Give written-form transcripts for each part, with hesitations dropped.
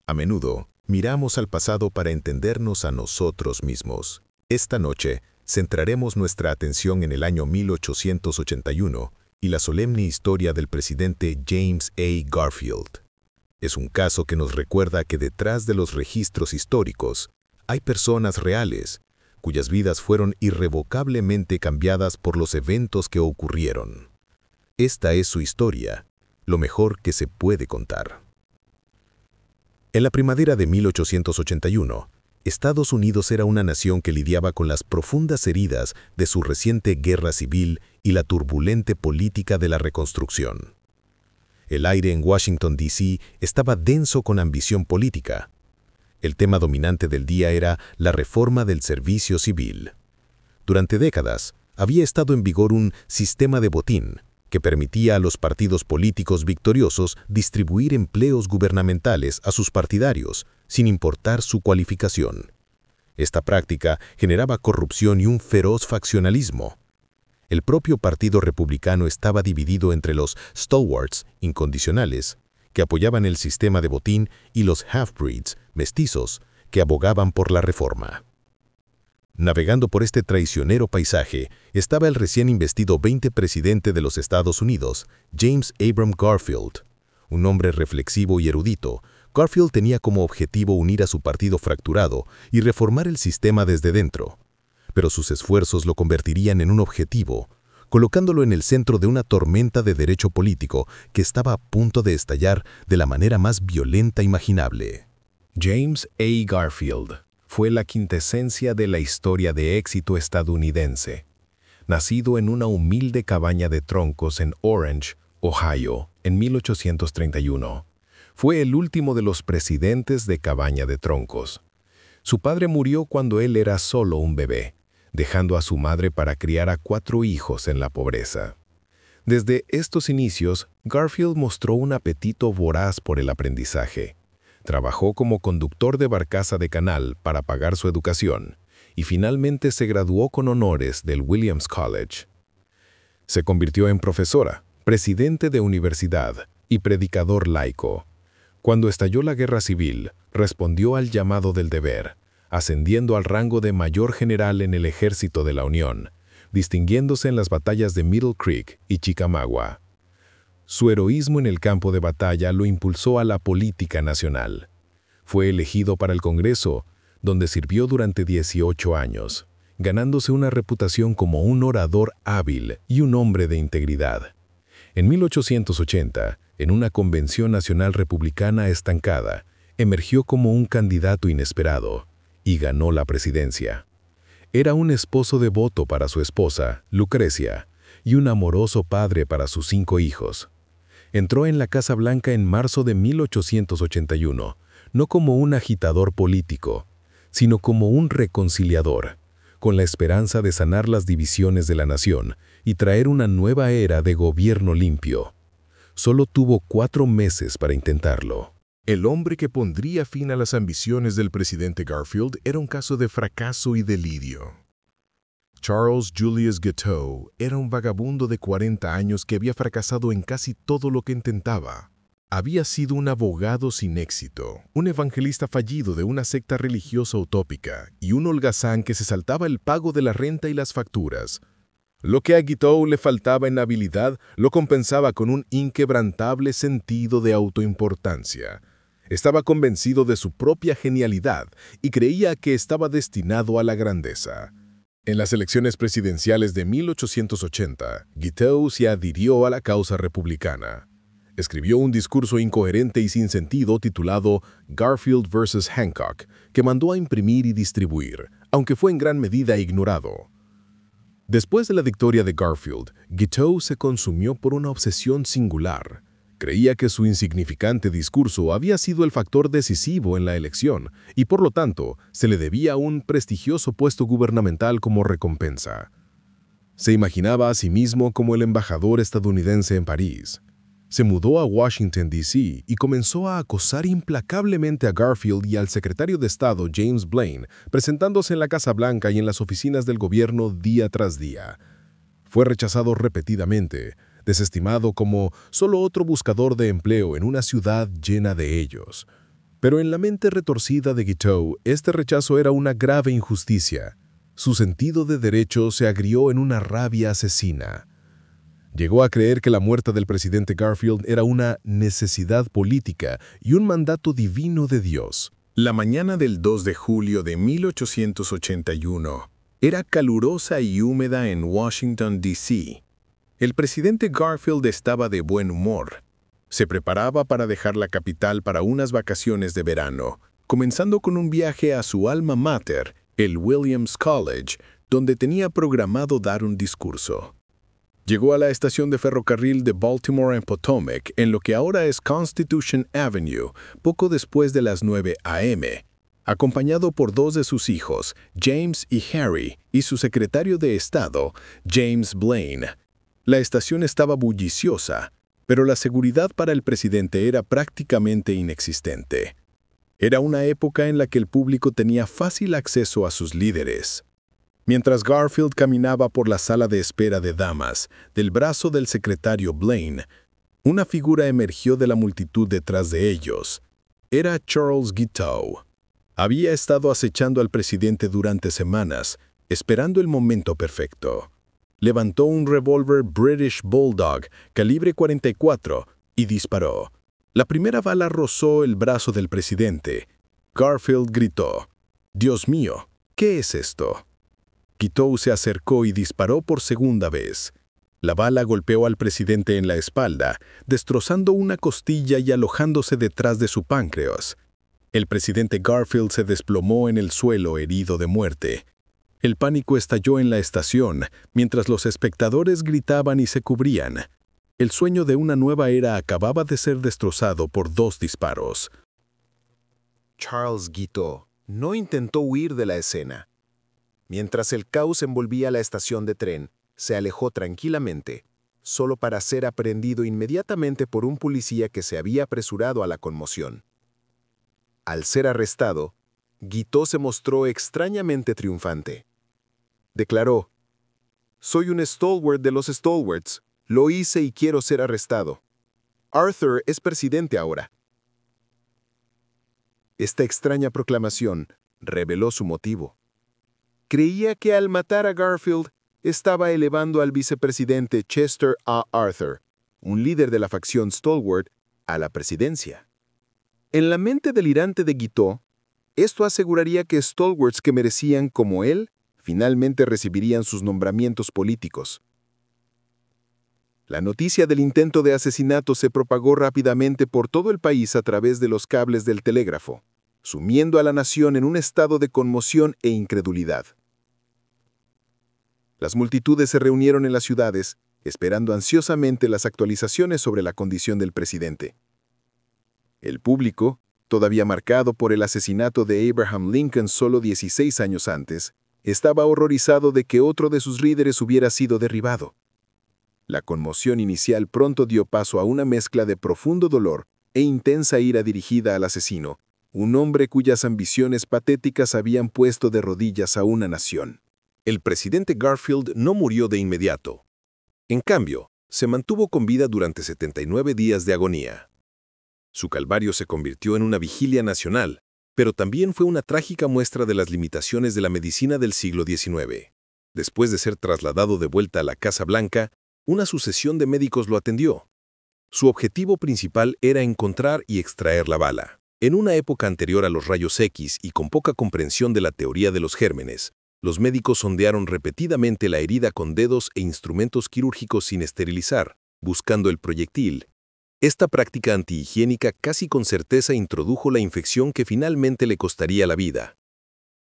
A menudo, miramos al pasado para entendernos a nosotros mismos. Esta noche, centraremos nuestra atención en el año 1881 y la solemne historia del presidente James A. Garfield. Es un caso que nos recuerda que detrás de los registros históricos hay personas reales, cuyas vidas fueron irrevocablemente cambiadas por los eventos que ocurrieron. Esta es su historia, lo mejor que se puede contar. En la primavera de 1881, Estados Unidos era una nación que lidiaba con las profundas heridas de su reciente guerra civil y la turbulenta política de la reconstrucción. El aire en Washington, D.C. estaba denso con ambición política. El tema dominante del día era la reforma del servicio civil. Durante décadas, había estado en vigor un sistema de botín que permitía a los partidos políticos victoriosos distribuir empleos gubernamentales a sus partidarios, sin importar su cualificación. Esta práctica generaba corrupción y un feroz faccionalismo. El propio Partido Republicano estaba dividido entre los stalwarts incondicionales, que apoyaban el sistema de botín, y los half-breeds, mestizos, que abogaban por la reforma. Navegando por este traicionero paisaje estaba el recién investido 20 presidente de los Estados Unidos, James Abram Garfield. Un hombre reflexivo y erudito, Garfield tenía como objetivo unir a su partido fracturado y reformar el sistema desde dentro. Pero sus esfuerzos lo convertirían en un objetivo, colocándolo en el centro de una tormenta de derecho político que estaba a punto de estallar de la manera más violenta imaginable. James A. Garfield fue la quintesencia de la historia de éxito estadounidense. Nacido en una humilde cabaña de troncos en Orange, Ohio, en 1831, fue el último de los presidentes de cabaña de troncos. Su padre murió cuando él era solo un bebé, dejando a su madre para criar a 4 hijos en la pobreza. Desde estos inicios, Garfield mostró un apetito voraz por el aprendizaje. Trabajó como conductor de barcaza de canal para pagar su educación y finalmente se graduó con honores del Williams College. Se convirtió en profesora, presidente de universidad y predicador laico. Cuando estalló la guerra civil, respondió al llamado del deber, ascendiendo al rango de mayor general en el ejército de la Unión, distinguiéndose en las batallas de Middle Creek y Chickamauga. Su heroísmo en el campo de batalla lo impulsó a la política nacional. Fue elegido para el Congreso, donde sirvió durante 18 años, ganándose una reputación como un orador hábil y un hombre de integridad. En 1880, en una convención nacional republicana estancada, emergió como un candidato inesperado y ganó la presidencia. Era un esposo devoto para su esposa, Lucrecia, y un amoroso padre para sus 5 hijos. Entró en la Casa Blanca en marzo de 1881, no como un agitador político, sino como un reconciliador, con la esperanza de sanar las divisiones de la nación y traer una nueva era de gobierno limpio. Solo tuvo 4 meses para intentarlo. El hombre que pondría fin a las ambiciones del presidente Garfield era un caso de fracaso y delirio. Charles Julius Guiteau era un vagabundo de 40 años que había fracasado en casi todo lo que intentaba. Había sido un abogado sin éxito, un evangelista fallido de una secta religiosa utópica y un holgazán que se saltaba el pago de la renta y las facturas. Lo que a Guiteau le faltaba en habilidad lo compensaba con un inquebrantable sentido de autoimportancia. Estaba convencido de su propia genialidad y creía que estaba destinado a la grandeza. En las elecciones presidenciales de 1880, Guiteau se adhirió a la causa republicana. Escribió un discurso incoherente y sin sentido titulado Garfield vs. Hancock, que mandó a imprimir y distribuir, aunque fue en gran medida ignorado. Después de la victoria de Garfield, Guiteau se consumió por una obsesión singular. Creía que su insignificante discurso había sido el factor decisivo en la elección y, por lo tanto, se le debía un prestigioso puesto gubernamental como recompensa. Se imaginaba a sí mismo como el embajador estadounidense en París. Se mudó a Washington, D.C. y comenzó a acosar implacablemente a Garfield y al secretario de Estado James Blaine, presentándose en la Casa Blanca y en las oficinas del gobierno día tras día. Fue rechazado repetidamente, desestimado como solo otro buscador de empleo en una ciudad llena de ellos. Pero en la mente retorcida de Guiteau, este rechazo era una grave injusticia. Su sentido de derecho se agrió en una rabia asesina. Llegó a creer que la muerte del presidente Garfield era una necesidad política y un mandato divino de Dios. La mañana del 2 de julio de 1881 era calurosa y húmeda en Washington, D.C. El presidente Garfield estaba de buen humor. Se preparaba para dejar la capital para unas vacaciones de verano, comenzando con un viaje a su alma mater, el Williams College, donde tenía programado dar un discurso. Llegó a la estación de ferrocarril de Baltimore en Potomac, en lo que ahora es Constitution Avenue, poco después de las 9 a.m., acompañado por dos de sus hijos, James y Harry, y su secretario de Estado, James Blaine. La estación estaba bulliciosa, pero la seguridad para el presidente era prácticamente inexistente. Era una época en la que el público tenía fácil acceso a sus líderes. Mientras Garfield caminaba por la sala de espera de damas, del brazo del secretario Blaine, una figura emergió de la multitud detrás de ellos. Era Charles Guiteau. Había estado acechando al presidente durante semanas, esperando el momento perfecto. Levantó un revólver British Bulldog, calibre 44, y disparó. La primera bala rozó el brazo del presidente. Garfield gritó: «Dios mío, ¿qué es esto?». Guiteau se acercó y disparó por segunda vez. La bala golpeó al presidente en la espalda, destrozando una costilla y alojándose detrás de su páncreas. El presidente Garfield se desplomó en el suelo herido de muerte. El pánico estalló en la estación, mientras los espectadores gritaban y se cubrían. El sueño de una nueva era acababa de ser destrozado por dos disparos. Charles Guiteau no intentó huir de la escena. Mientras el caos envolvía la estación de tren, se alejó tranquilamente, solo para ser aprehendido inmediatamente por un policía que se había apresurado a la conmoción. Al ser arrestado, Guiteau se mostró extrañamente triunfante. Declaró: «Soy un stalwart de los stalwarts. Lo hice y quiero ser arrestado. Arthur es presidente ahora». Esta extraña proclamación reveló su motivo. Creía que al matar a Garfield estaba elevando al vicepresidente Chester A. Arthur, un líder de la facción Stalwart, a la presidencia. En la mente delirante de Guiteau, esto aseguraría que stalwarts que merecían como él finalmente recibirían sus nombramientos políticos. La noticia del intento de asesinato se propagó rápidamente por todo el país a través de los cables del telégrafo, sumiendo a la nación en un estado de conmoción e incredulidad. Las multitudes se reunieron en las ciudades, esperando ansiosamente las actualizaciones sobre la condición del presidente. El público, todavía marcado por el asesinato de Abraham Lincoln solo 16 años antes, estaba horrorizado de que otro de sus líderes hubiera sido derribado. La conmoción inicial pronto dio paso a una mezcla de profundo dolor e intensa ira dirigida al asesino, un hombre cuyas ambiciones patéticas habían puesto de rodillas a una nación. El presidente Garfield no murió de inmediato. En cambio, se mantuvo con vida durante 79 días de agonía. Su calvario se convirtió en una vigilia nacional, pero también fue una trágica muestra de las limitaciones de la medicina del siglo XIX. Después de ser trasladado de vuelta a la Casa Blanca, una sucesión de médicos lo atendió. Su objetivo principal era encontrar y extraer la bala. En una época anterior a los rayos X y con poca comprensión de la teoría de los gérmenes, los médicos sondearon repetidamente la herida con dedos e instrumentos quirúrgicos sin esterilizar, buscando el proyectil. Esta práctica antihigiénica casi con certeza introdujo la infección que finalmente le costaría la vida.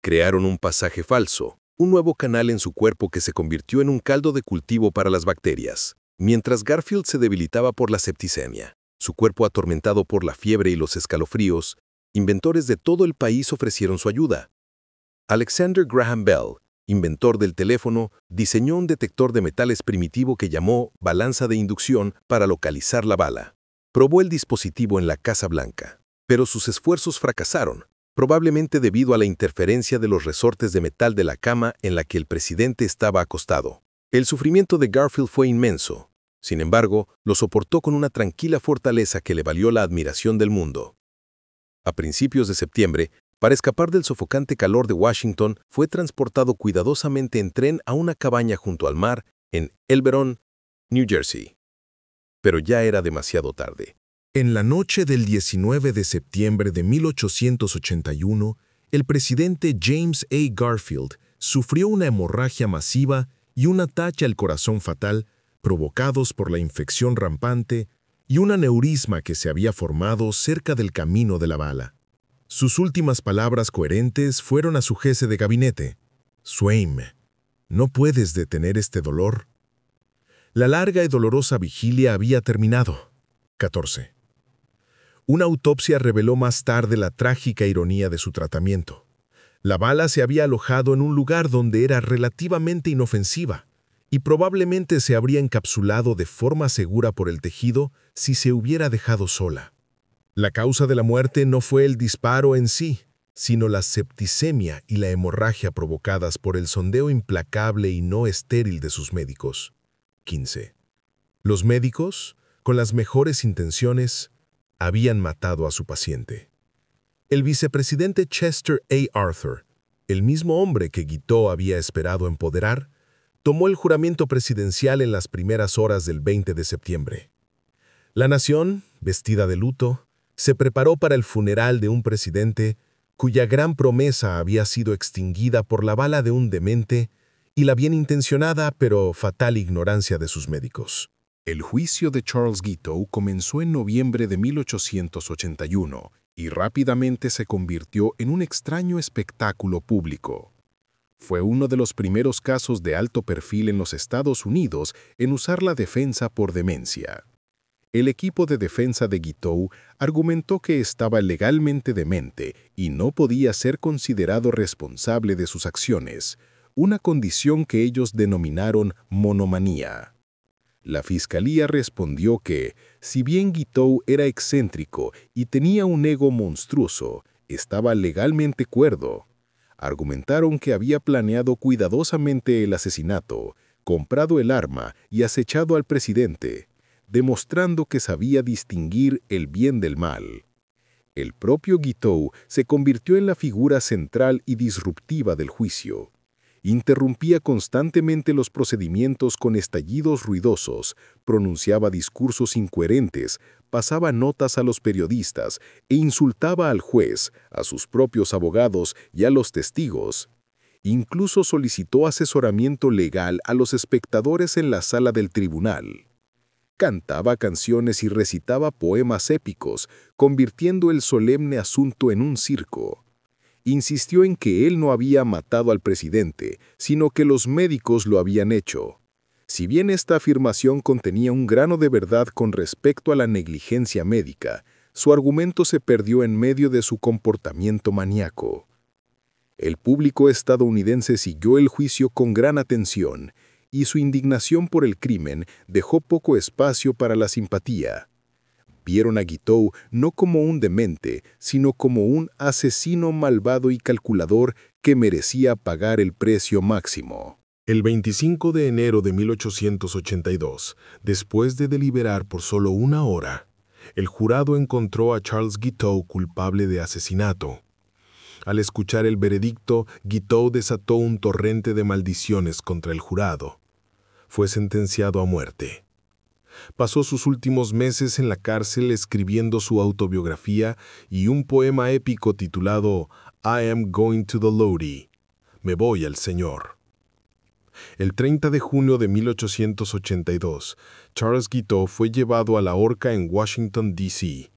Crearon un pasaje falso, un nuevo canal en su cuerpo que se convirtió en un caldo de cultivo para las bacterias. Mientras Garfield se debilitaba por la septicemia, su cuerpo atormentado por la fiebre y los escalofríos, inventores de todo el país ofrecieron su ayuda. Alexander Graham Bell, inventor del teléfono, diseñó un detector de metales primitivo que llamó balanza de inducción para localizar la bala. Probó el dispositivo en la Casa Blanca, pero sus esfuerzos fracasaron, probablemente debido a la interferencia de los resortes de metal de la cama en la que el presidente estaba acostado. El sufrimiento de Garfield fue inmenso. Sin embargo, lo soportó con una tranquila fortaleza que le valió la admiración del mundo. A principios de septiembre, para escapar del sofocante calor de Washington, fue transportado cuidadosamente en tren a una cabaña junto al mar en Elberon, New Jersey. Pero ya era demasiado tarde. En la noche del 19 de septiembre de 1881, el presidente James A. Garfield sufrió una hemorragia masiva y un ataque al corazón fatal provocados por la infección rampante y un aneurisma que se había formado cerca del camino de la bala. Sus últimas palabras coherentes fueron a su jefe de gabinete: «Swain, ¿no puedes detener este dolor?». La larga y dolorosa vigilia había terminado. 14. Una autopsia reveló más tarde la trágica ironía de su tratamiento. La bala se había alojado en un lugar donde era relativamente inofensiva y probablemente se habría encapsulado de forma segura por el tejido si se hubiera dejado sola. La causa de la muerte no fue el disparo en sí, sino la septicemia y la hemorragia provocadas por el sondeo implacable y no estéril de sus médicos. 15. Los médicos, con las mejores intenciones, habían matado a su paciente. El vicepresidente Chester A. Arthur, el mismo hombre que Guiteau había esperado empoderar, tomó el juramento presidencial en las primeras horas del 20 de septiembre. La nación, vestida de luto, se preparó para el funeral de un presidente cuya gran promesa había sido extinguida por la bala de un demente y la bien intencionada pero fatal ignorancia de sus médicos. El juicio de Charles Guiteau comenzó en noviembre de 1881 y rápidamente se convirtió en un extraño espectáculo público. Fue uno de los primeros casos de alto perfil en los Estados Unidos en usar la defensa por demencia. El equipo de defensa de Guiteau argumentó que estaba legalmente demente y no podía ser considerado responsable de sus acciones, una condición que ellos denominaron monomanía. La fiscalía respondió que, si bien Guiteau era excéntrico y tenía un ego monstruoso, estaba legalmente cuerdo. Argumentaron que había planeado cuidadosamente el asesinato, comprado el arma y acechado al presidente, demostrando que sabía distinguir el bien del mal. El propio Guiteau se convirtió en la figura central y disruptiva del juicio. Interrumpía constantemente los procedimientos con estallidos ruidosos, pronunciaba discursos incoherentes, pasaba notas a los periodistas e insultaba al juez, a sus propios abogados y a los testigos. Incluso solicitó asesoramiento legal a los espectadores en la sala del tribunal. Cantaba canciones y recitaba poemas épicos, convirtiendo el solemne asunto en un circo. Insistió en que él no había matado al presidente, sino que los médicos lo habían hecho. Si bien esta afirmación contenía un grano de verdad con respecto a la negligencia médica, su argumento se perdió en medio de su comportamiento maníaco. El público estadounidense siguió el juicio con gran atención, y su indignación por el crimen dejó poco espacio para la simpatía. Vieron a Guiteau no como un demente, sino como un asesino malvado y calculador que merecía pagar el precio máximo. El 25 de enero de 1882, después de deliberar por solo una hora, el jurado encontró a Charles Guiteau culpable de asesinato. Al escuchar el veredicto, Guiteau desató un torrente de maldiciones contra el jurado. Fue sentenciado a muerte. Pasó sus últimos meses en la cárcel escribiendo su autobiografía y un poema épico titulado I Am Going to the Lodi, Me voy al Señor. El 30 de junio de 1882, Charles Guiteau fue llevado a la horca en Washington, D.C.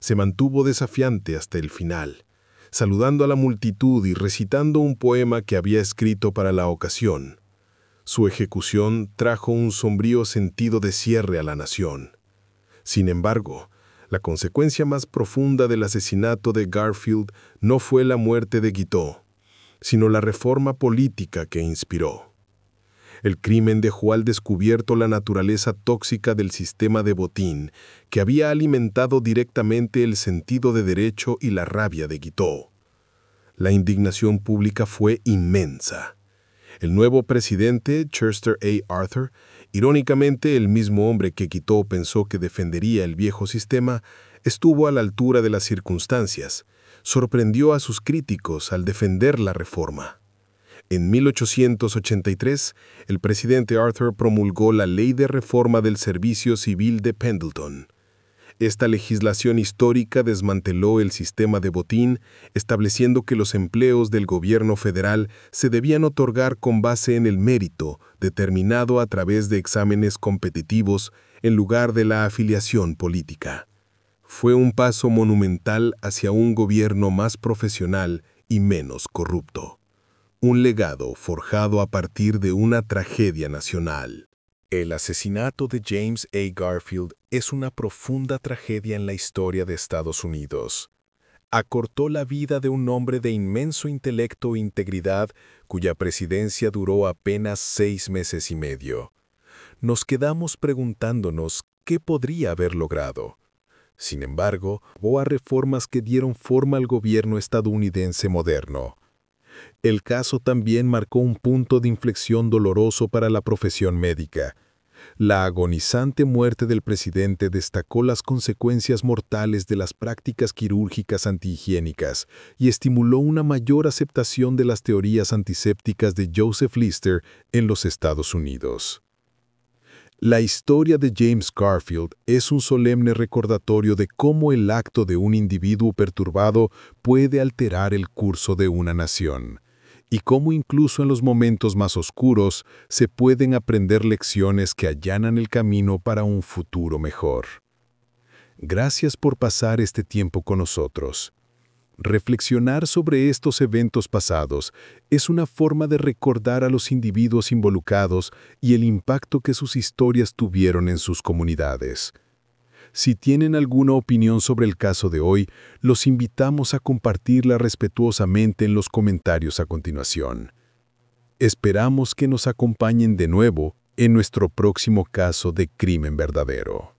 Se mantuvo desafiante hasta el final, saludando a la multitud y recitando un poema que había escrito para la ocasión. Su ejecución trajo un sombrío sentido de cierre a la nación. Sin embargo, la consecuencia más profunda del asesinato de Garfield no fue la muerte de Guiteau, sino la reforma política que inspiró. El crimen dejó al descubierto la naturaleza tóxica del sistema de botín que había alimentado directamente el sentido de derecho y la rabia de Guiteau. La indignación pública fue inmensa. El nuevo presidente, Chester A. Arthur, irónicamente el mismo hombre que Guiteau pensó que defendería el viejo sistema, Estuvo a la altura de las circunstancias. Sorprendió a sus críticos al defender la reforma. En 1883, el presidente Arthur promulgó la Ley de Reforma del Servicio Civil de Pendleton. Esta legislación histórica desmanteló el sistema de botín, estableciendo que los empleos del gobierno federal se debían otorgar con base en el mérito, determinado a través de exámenes competitivos, en lugar de la afiliación política. Fue un paso monumental hacia un gobierno más profesional y menos corrupto. Un legado forjado a partir de una tragedia nacional. El asesinato de James A. Garfield es una profunda tragedia en la historia de Estados Unidos. Acortó la vida de un hombre de inmenso intelecto e integridad cuya presidencia duró apenas 6 meses y medio. Nos quedamos preguntándonos qué podría haber logrado. Sin embargo, hubo reformas que dieron forma al gobierno estadounidense moderno. El caso también marcó un punto de inflexión doloroso para la profesión médica. La agonizante muerte del presidente destacó las consecuencias mortales de las prácticas quirúrgicas antihigiénicas y estimuló una mayor aceptación de las teorías antisépticas de Joseph Lister en los Estados Unidos. La historia de James Garfield es un solemne recordatorio de cómo el acto de un individuo perturbado puede alterar el curso de una nación, y cómo incluso en los momentos más oscuros se pueden aprender lecciones que allanan el camino para un futuro mejor. Gracias por pasar este tiempo con nosotros. Reflexionar sobre estos eventos pasados es una forma de recordar a los individuos involucrados y el impacto que sus historias tuvieron en sus comunidades. Si tienen alguna opinión sobre el caso de hoy, los invitamos a compartirla respetuosamente en los comentarios a continuación. Esperamos que nos acompañen de nuevo en nuestro próximo caso de crimen verdadero.